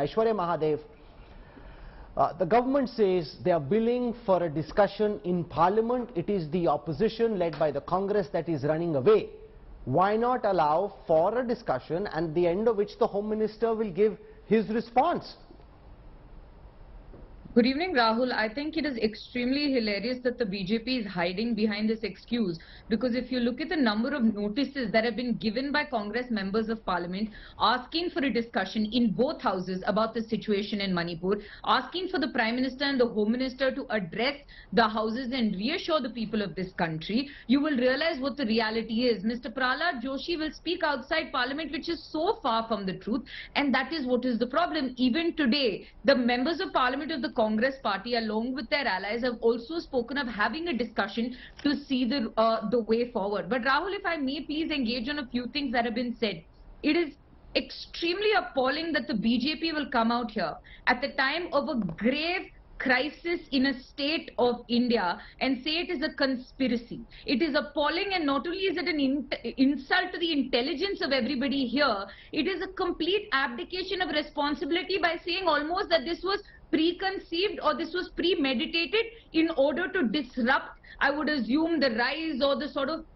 Aishwarya Mahadev, the government says they are willing for a discussion in Parliament. It is the opposition led by the Congress that is running away. Why not allow for a discussion, and the end of which the Home Minister will give his response? Good evening, Rahul. I think it is extremely hilarious that the BJP is hiding behind this excuse, because if you look at the number of notices that have been given by Congress members of Parliament asking for a discussion in both houses about the situation in Manipur, asking for the Prime Minister and the Home Minister to address the houses and reassure the people of this country, you will realize what the reality is. Mr. Prahlad Joshi will speak outside Parliament, which is so far from the truth, and that is what is the problem. Even today, the members of Parliament of the Congress party, along with their allies, have also spoken of having a discussion to see the way forward. But Rahul, if I may please engage on a few things that have been said. It is extremely appalling that the BJP will come out here at the time of a grave crisis in a state of India and say it is a conspiracy. It is appalling, and not only is it an insult to the intelligence of everybody here, it is a complete abdication of responsibility by saying almost that this was preconceived or this was premeditated in order to disrupt, I would assume, the rise or the sort of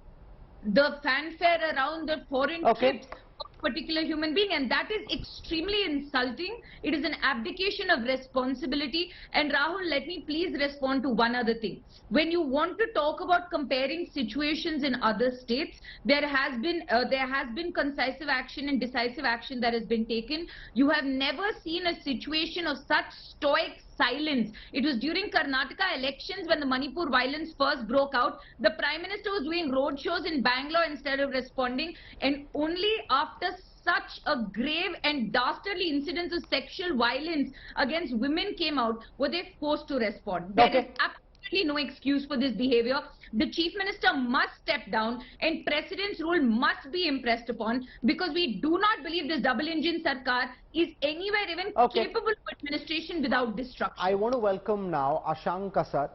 the fanfare around the foreign trips of a particular human being, and that is extremely insulting. It is an abdication of responsibility. And Rahul, let me please respond to one other thing. When you want to talk about comparing situations in other states, there has been concisive action and decisive action that has been taken. You have never seen a situation of such stoic silence. It was during Karnataka elections when the Manipur violence first broke out. The Prime Minister was doing road shows in Bangalore instead of responding, and only after such a grave and dastardly incidents of sexual violence against women came out were they forced to respond. There is absolutely no excuse for this behavior. The Chief Minister must step down and President's rule must be impressed upon, because we do not believe this double engine Sarkar is anywhere even capable of administration without destruction. I want to welcome now Ashank Kasar,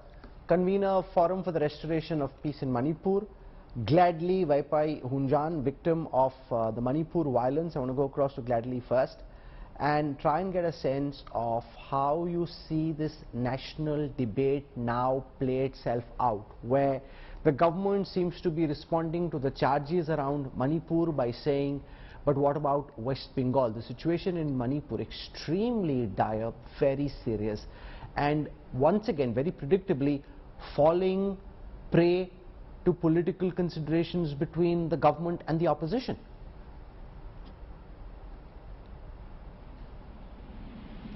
convener of Forum for the Restoration of Peace in Manipur. Gladly Vaipai Hunjan, victim of the Manipur violence. I want to go across to Gladly first and try and get a sense of how you see this national debate now play itself out, where the government seems to be responding to the charges around Manipur by saying, but what about West Bengal? The situation in Manipur extremely dire, very serious, and once again very predictably falling prey to political considerations between the government and the opposition.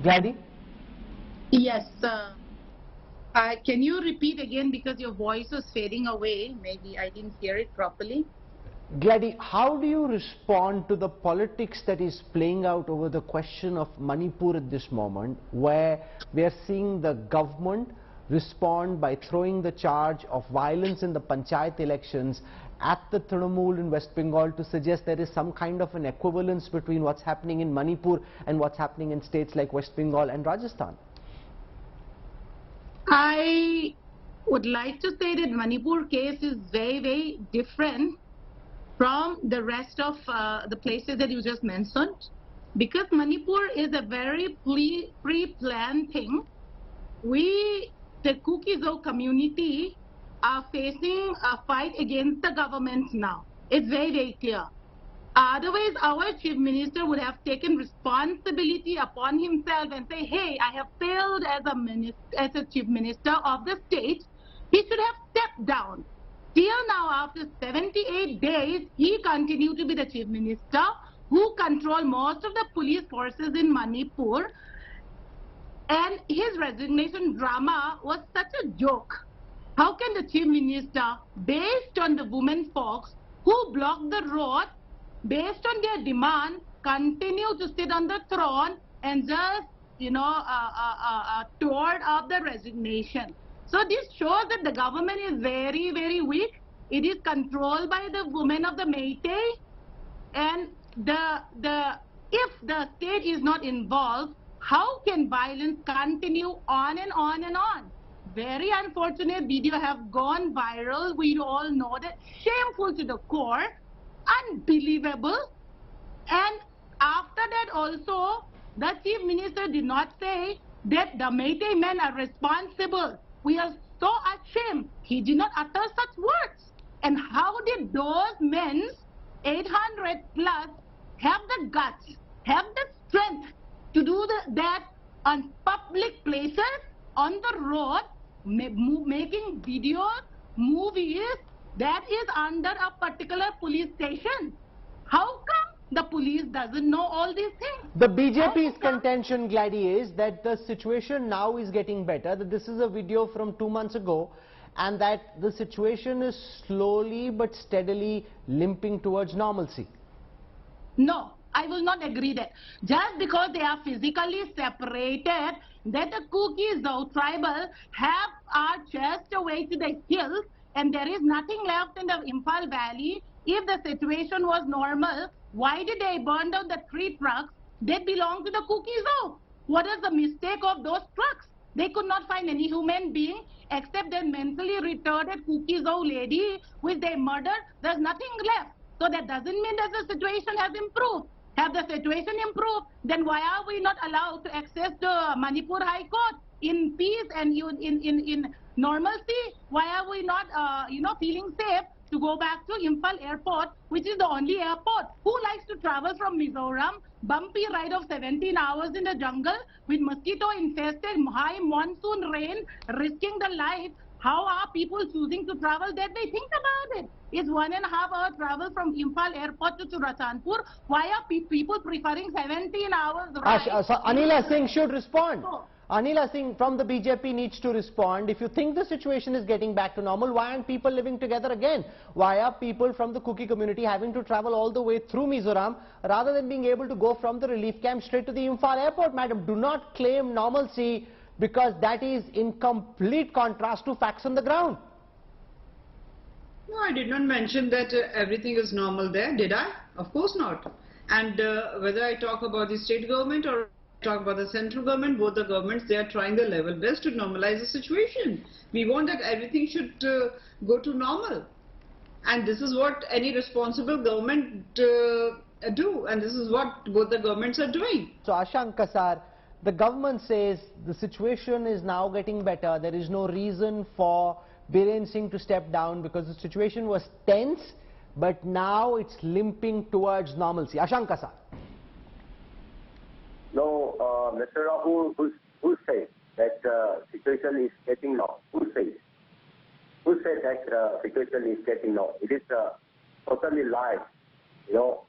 Gladly? Yes. Can you repeat again, because your voice was fading away? Maybe I didn't hear it properly. Gladly, how do you respond to the politics that is playing out over the question of Manipur at this moment, where we are seeing the government respond by throwing the charge of violence in the panchayat elections at the Trinamool in West Bengal to suggest there is some kind of an equivalence between what's happening in Manipur and what's happening in states like West Bengal and Rajasthan? I would like to say that Manipur case is very, very different from the rest of the places that you just mentioned, because Manipur is a very pre-planned thing. We, the Kuki-Zo community, are facing a fight against the government now. It's very, very clear. Otherwise, our Chief Minister would have taken responsibility upon himself and say, hey, I have failed as a Chief Minister of the state. He should have stepped down. Till now, after 78 days, he continued to be the Chief Minister who controlled most of the police forces in Manipur. And his resignation drama was such a joke. How can the Chief Minister, based on the women folks who blocked the road, based on their demand, continue to sit on the throne and just, toward out the resignation? So this shows that the government is very, very weak. It is controlled by the women of the Meitei, and if the state is not involved, how can violence continue on and on and on? Very unfortunate video have gone viral. We all know that. Shameful to the core. Unbelievable. And after that also, The Chief Minister did not say that the Meitei men are responsible. We are so ashamed. He did not utter such words. And how did those men, 800 plus, have the guts, have the strength to do that on public places, on the road, making videos, movies, that is under a particular police station? How come the police doesn't know all these things? The BJP's contention, Gladdy, is that the situation now is getting better, that this is a video from 2 months ago, and that the situation is slowly but steadily limping towards normalcy. No, I will not agree that. Just because they are physically separated, that the Kukizou tribal are chased away to the hills, and there is nothing left in the Imphal Valley. If the situation was normal, why did they burn down the 3 trucks that belong to the Kukizou? What is the mistake of those trucks? They could not find any human being except that mentally retarded Kukizou lady which they murdered. There's nothing left. So that doesn't mean that the situation has improved. Have the situation improved, then why are we not allowed to access the Manipur High Court in peace and in normalcy? Why are we not, feeling safe to go back to Imphal Airport, which is the only airport? Who likes to travel from Mizoram, bumpy ride of 17 hours in the jungle with mosquito-infested high monsoon rain, risking the life? How are people choosing to travel that way? Think about it. It's 1.5 hour travel from Imphal Airport to Churachandpur. Why are people preferring 17 hours ride? So Anila Singh should respond. Anila Singh from the BJP needs to respond. If you think the situation is getting back to normal, why aren't people living together again? Why are people from the Kuki community having to travel all the way through Mizoram rather than being able to go from the relief camp straight to the Imphal Airport? Madam, do not claim normalcy, because that is in complete contrast to facts on the ground. No, I did not mention that everything is normal there, did I? Of course not. And whether I talk about the state government or talk about the central government, both the governments, they are trying their level best to normalize the situation. We want that everything should go to normal. And this is what any responsible government do. And this is what both the governments are doing. So Ashank Kasar, the government says the situation is now getting better. There is no reason for Biren Singh to step down because the situation was tense, but now it's limping towards normalcy. Ashank Kasar. No, Mr. Rahul, who said that situation is getting now? Who said? Who said that situation is getting now? It is totally lie. You know,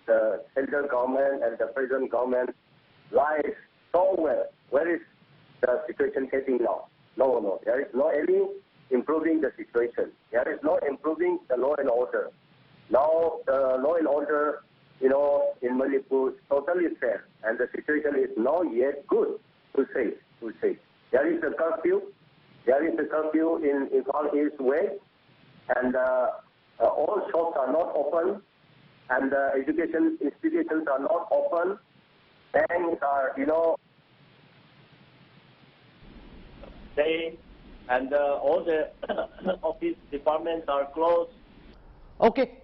the central government and the present government lies so well. Where is the situation getting now? No, there is no any improving the situation. There is no improving the law and order. Now the law and order, you know, in Manipur is totally fair, and the situation is not yet good to say. There is a curfew. There is a curfew in Imphal East Way, and all shops are not open, and education institutions are not open. Banks are, you know, and all the office departments are closed. Okay.